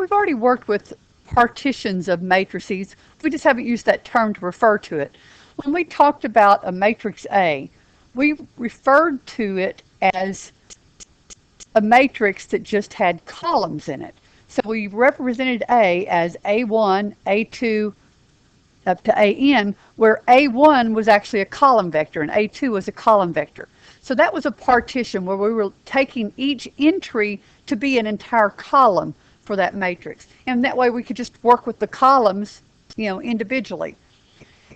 we've already worked with partitions of matrices. We just haven't used that term to refer to it. When we talked about a matrix A, we referred to it as a matrix that just had columns in it. So we represented A as A1, A2, up to AN, where A1 was actually a column vector and A2 was a column vector. So that was a partition where we were taking each entry to be an entire column for that matrix. And that way we could just work with the columns, individually.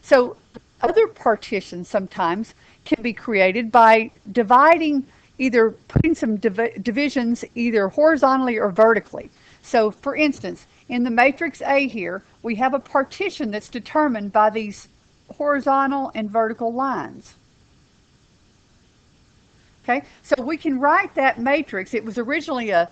So other partitions sometimes can be created by dividing, either putting some divisions either horizontally or vertically. So for instance, in the matrix A here, we have a partition that's determined by these horizontal and vertical lines. Okay, so we can write that matrix. It was originally a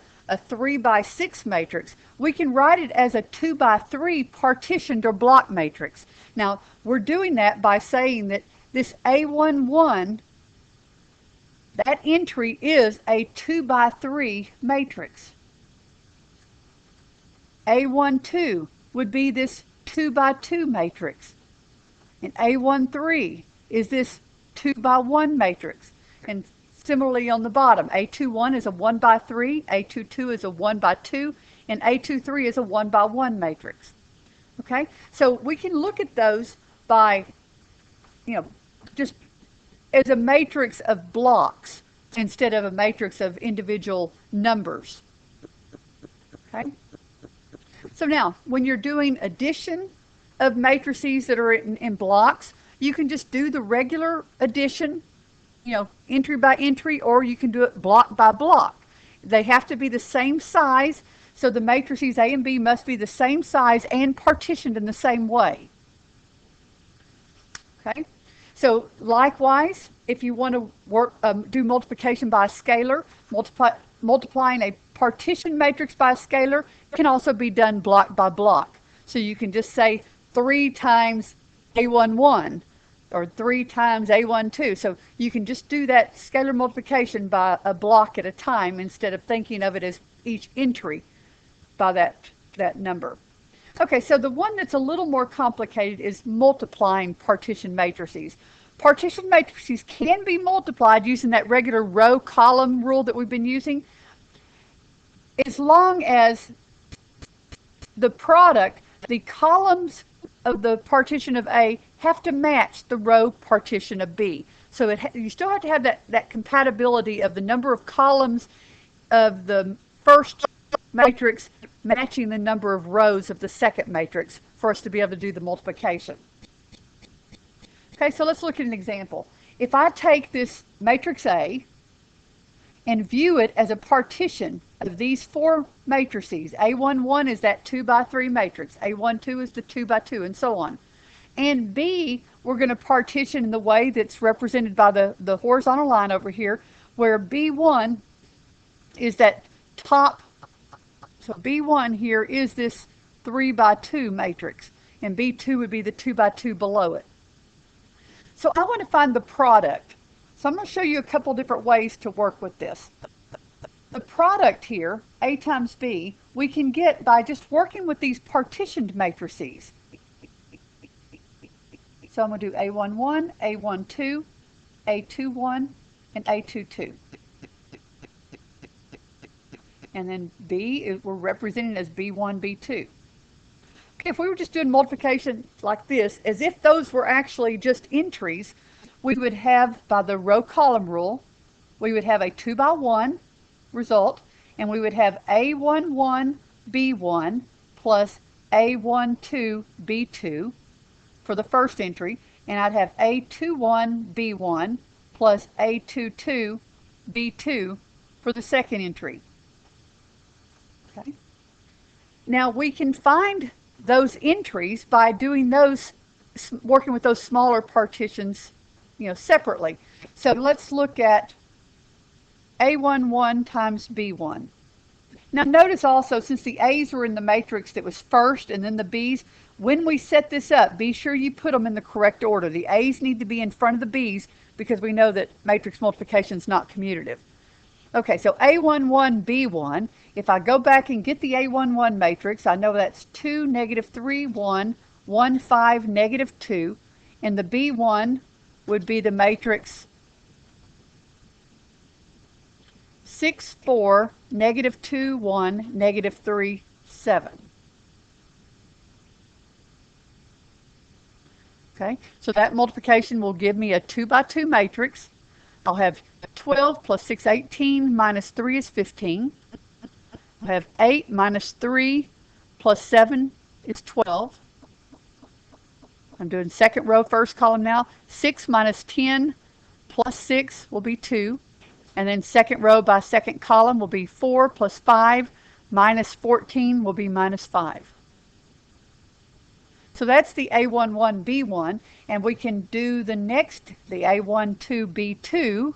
3 by 6 matrix. We can write it as a 2 by 3 partitioned or block matrix. Now, we're doing that by saying that this A11, that entry is a 2 by 3 matrix. A12 would be this 2 by 2 matrix. And A13 is this 2 by 1 matrix. And similarly on the bottom, A21 is a 1 by 3, A22 is a 1 by 2, and A23 is a 1 by 1 matrix. Okay? So we can look at those by, just as a matrix of blocks instead of a matrix of individual numbers. Okay? So now, when you're doing addition of matrices that are in blocks, you can just do the regular addition, entry by entry, or you can do it block by block. They have to be the same size, so the matrices A and B must be the same size and partitioned in the same way. Okay? So likewise, if you want to do multiplication by a scalar, multiplying a partition matrix by a scalar can also be done block by block. So you can just say 3 times A11 or 3 times A12. So you can just do that scalar multiplication by a block at a time instead of thinking of it as each entry by that number. Okay, so the one that's a little more complicated is multiplying partition matrices. Partition matrices can be multiplied using that regular row column rule that we've been using, as long as the product, the columns of the partition of A have to match the row partition of B. So you still have to have that compatibility of the number of columns of the first matrix matching the number of rows of the second matrix for us to be able to do the multiplication. Okay, so let's look at an example. If I take this matrix A and view it as a partition of these 4 matrices, A11 is that 2 by 3 matrix, A12 is the 2 by 2, and so on. And B, we're going to partition in the way that's represented by the horizontal line over here, where B1 is that top. So B1 here is this 3 by 2 matrix, and B2 would be the 2 by 2 below it. So I want to find the product. So I'm going to show you a couple different ways to work with this. The product here, A times B, we can get by just working with these partitioned matrices. So I'm going to do A11, A12, A21, and A22. And then B, we're representing as B1, B2. Okay, if we were just doing multiplication like this, as if those were actually just entries, we would have, by the row column rule, we would have a 2 by 1 result, and we would have A11, B1 plus A12, B2 for the first entry, and I'd have A21, B1 plus A22, B2 for the second entry. Okay. Now we can find those entries by doing those, working with those smaller partitions, separately. So let's look at A11 times B1. Now notice also, since the A's were in the matrix that was first and then the B's, when we set this up, be sure you put them in the correct order. The A's need to be in front of the B's because we know that matrix multiplication is not commutative. Okay, so A11, B1 If I go back and get the A11 matrix, I know that's 2, negative 3, 1, 1, 5, negative 2, and the B1 would be the matrix 6, 4, negative 2, 1, negative 3, 7. Okay, so that multiplication will give me a 2 by 2 matrix. I'll have 12 plus 6, 18, minus 3 is 15. I'll have 8 minus 3 plus 7 is 12. I'm doing second row, first column now. 6 minus 10 plus 6 will be 2. And then second row by second column will be 4 plus 5 minus 14 will be minus 5. So that's the A11, B1, and we can do the next, the A12, B2.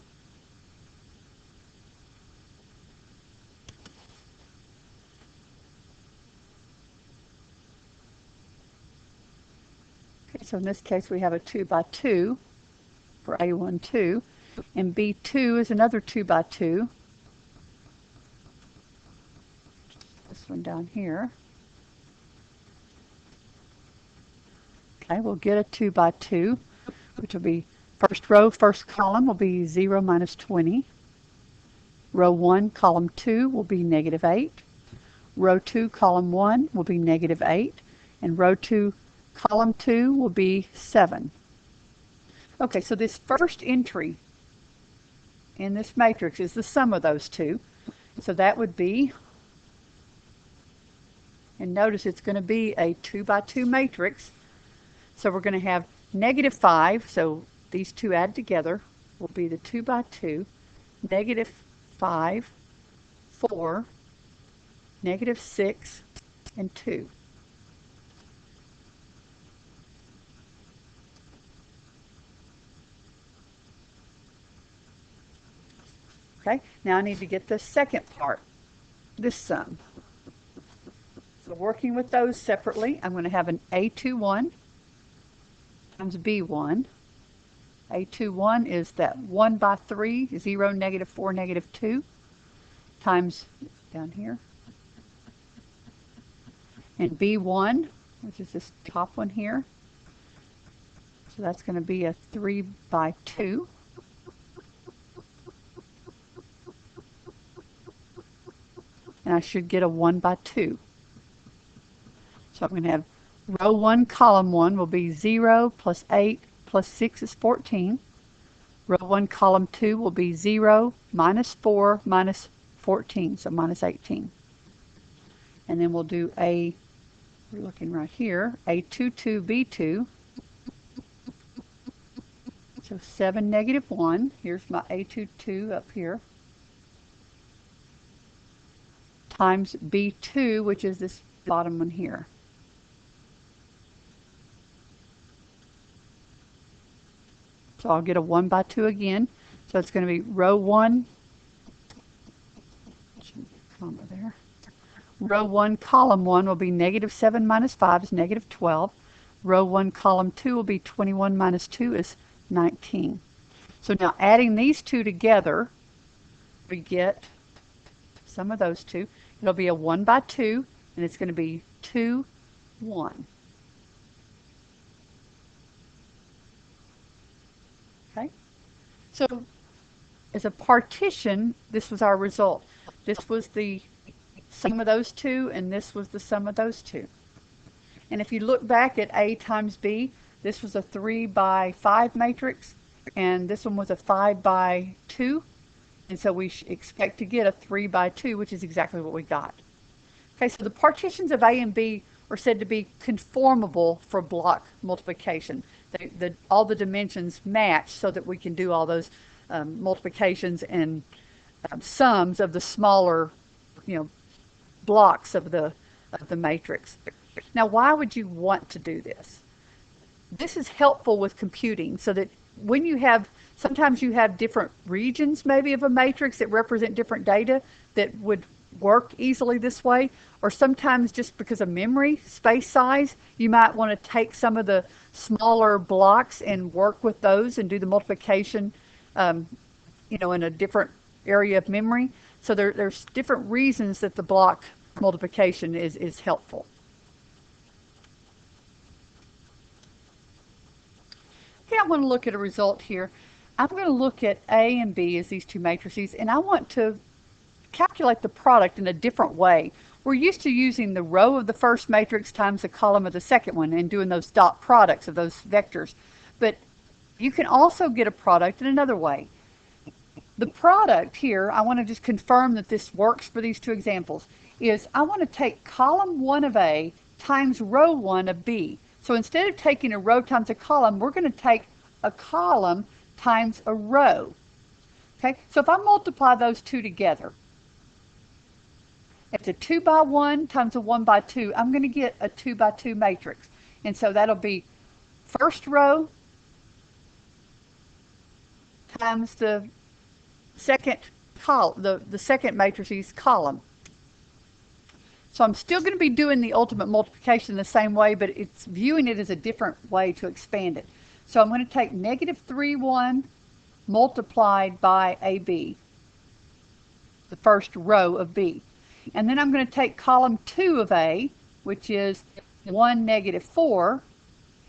Okay, so in this case we have a 2 by 2 for A12, and B2 is another 2 by 2. This one down here. Okay, we'll get a 2 by 2, which will be first row, first column will be 0 minus 20. Row 1, column 2 will be negative 8. Row 2, column 1 will be negative 8. And row 2, column 2 will be 7. Okay, so this first entry in this matrix is the sum of those two. So that would be, and notice it's going to be a 2 by 2 matrix. So we're going to have negative 5, so these two add together will be the 2 by 2, negative 5, 4, negative 6, and 2. Okay, now I need to get the second part, this sum. So working with those separately, I'm going to have an A21 times B1. A21 is that 1 by 3, 0, negative 4, negative 2, times down here. And B1, which is this top one here, so that's going to be a 3 by 2. And I should get a 1 by 2. So I'm going to have row 1, column 1 will be 0 plus 8 plus 6 is 14. Row 1, column 2 will be 0 minus 4 minus 14, so minus 18. And then we'll do we're looking right here, A22, B2. So 7, negative 1. Here's my A22 up here. Times B2, which is this bottom one here. So I'll get a 1 by 2 again. So it's going to be row 1, comma there. Row 1, column 1 will be negative 7 minus 5 is negative 12. Row 1, column 2 will be 21 minus 2 is 19. So now adding these two together, we get sum of those two. It'll be a 1 by 2, and it's going to be 2, 1. Okay? So as a partition, this was our result. This was the sum of those two, and this was the sum of those two. And if you look back at A times B, this was a 3 by 5 matrix, and this one was a 5 by 2. And so we expect to get a 3 by 2, which is exactly what we got. Okay, so the partitions of A and B are said to be conformable for block multiplication. All the dimensions match so that we can do all those multiplications and sums of the smaller, blocks of the matrix. Now, why would you want to do this? This is helpful with computing so that when you have, sometimes you have different regions maybe of a matrix that represent different data that would work easily this way, or sometimes just because of memory space size, you might want to take some of the smaller blocks and work with those and do the multiplication, in a different area of memory. So there's different reasons that the block multiplication is helpful. Okay, I want to look at a result here. I'm going to look at A and B as these two matrices, and I want to calculate the product in a different way. We're used to using the row of the first matrix times the column of the second one and doing those dot products of those vectors. But you can also get a product in another way. The product here, I want to just confirm that this works for these two examples, is I want to take column 1 of A times row 1 of B. So instead of taking a row times a column, we're going to take a column times a row. Okay, so if I multiply those two together, it's a 2 by 1 times a 1 by 2, I'm going to get a 2 by 2 matrix. And so that'll be first row times the second column, the second matrices column. So I'm still going to be doing the ultimate multiplication the same way, but it's viewing it as a different way to expand it. So I'm going to take negative 3, 1 multiplied by AB, the first row of B. And then I'm going to take column 2 of A, which is 1, negative 4,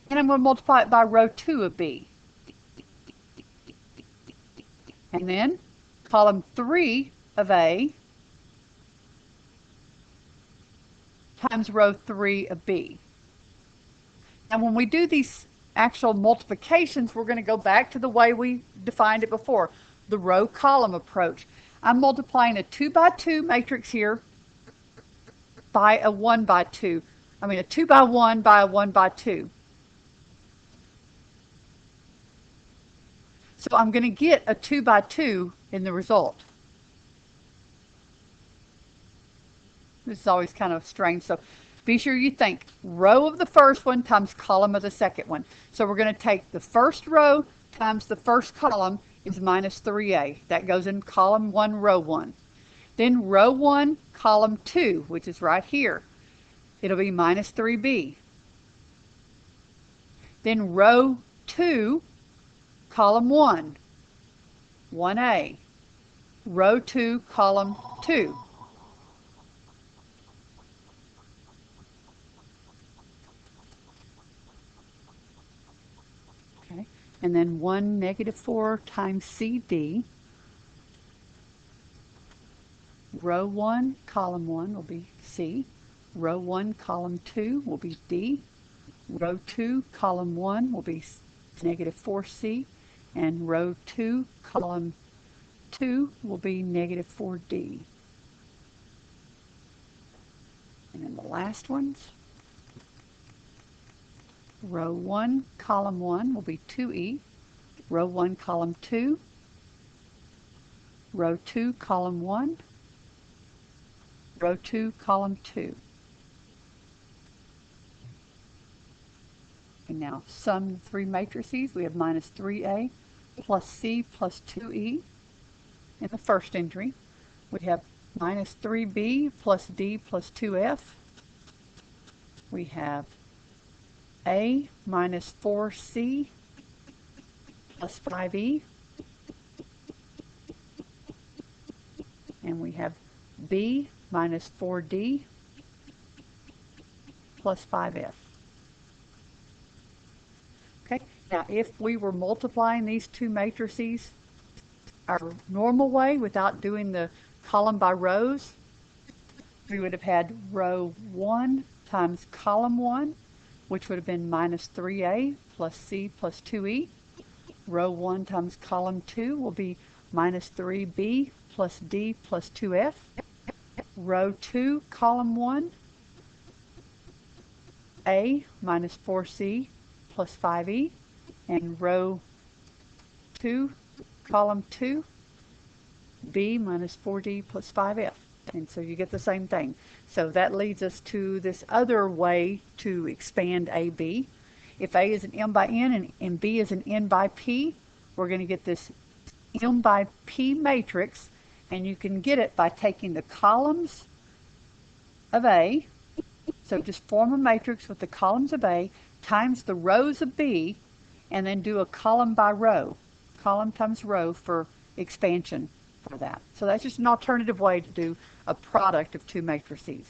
and I'm going to multiply it by row 2 of B. And then column 3 of A times row 3 of B. Now when we do these actual multiplications, we're going to go back to the way we defined it before, the row column approach. I'm multiplying a 2 by 2 matrix here by a 1 by 2. I mean a 2 by 1 by a 1 by 2. So I'm going to get a 2 by 2 in the result. This is always kind of strange. So be sure you think row of the first one times column of the second one. So we're going to take the first row times the first column is minus 3A. That goes in column 1, row 1. Then row 1, column 2, which is right here. It'll be minus 3B. Then row 2, column 1, 1A. Row 2, column 2. Okay, and then 1, negative 4 times CD. Row 1, column 1 will be C. Row 1, column 2 will be D. Row 2, column 1 will be negative 4C. And row 2, column 2 will be negative 4D. And then the last ones, row 1, column 1 will be 2E. Row 1, column 2. Row 2, column 1. Row 2, column 2. And now sum the three matrices. We have minus 3A plus C plus 2E in the first entry. We have minus 3B plus D plus 2F. We have A minus 4C plus 5E. And we have B minus 4D plus 5F. Okay, now if we were multiplying these two matrices our normal way without doing the column by rows, we would have had row 1 times column 1, which would have been minus 3A plus C plus 2E. Row 1 times column 2 will be minus 3B plus D plus 2F. Row 2, column 1, A minus 4C plus 5E. And row 2, column 2, B minus 4D plus 5F. And so you get the same thing. So that leads us to this other way to expand AB. If A is an M by N and B is an N by P, we're going to get this M by P matrix, and you can get it by taking the columns of A, so just form a matrix with the columns of A times the rows of B, and then do a column by row, column times row for expansion for that. So that's just an alternative way to do a product of two matrices.